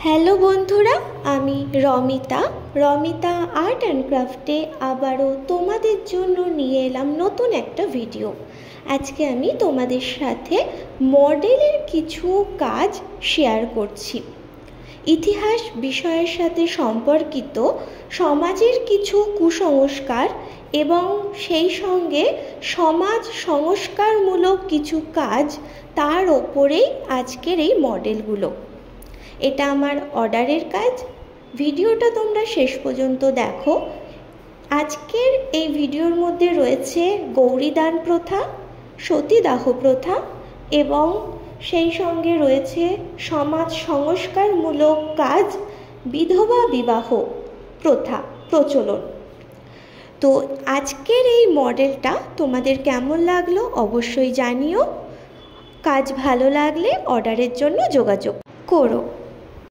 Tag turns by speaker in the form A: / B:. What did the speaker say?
A: Hello বন্ধুরা, আমি Romita art and ক্রাফটে আবারও তোমাদের জন্য নিয়ে এলাম নতুন একটা ভিডিও। আজকে আমি তোমাদের সাথে মডেলের কিছু কাজ শেয়ার করছি। ইতিহাস বিষয়ের সাথে সম্পর্কিত সমাজের কিছু কুসংস্কার এবং সেই সঙ্গে সমাজ সংস্কারমূলক কিছু কাজ, তার ওপরেই আজকের এই মডেলগুলো। এটা আমার অর্ডারের কাজ। ভিডিওটা তোমরা শেষ পর্যন্ত দেখো। আজকের এই ভিডিওর মধ্যে রয়েছে গৌরীদান প্রথা, সতীদাহ প্রথা এবং সেই সঙ্গে রয়েছে সমাজ সংস্কারমূলক কাজ, বিধবা বিবাহ প্রথা প্রচলন। তো আজকের এই মডেলটা তোমাদের কেমন লাগলো অবশ্যই জানিও। কাজ ভালো লাগলে অর্ডারের জন্য যোগাযোগ করো।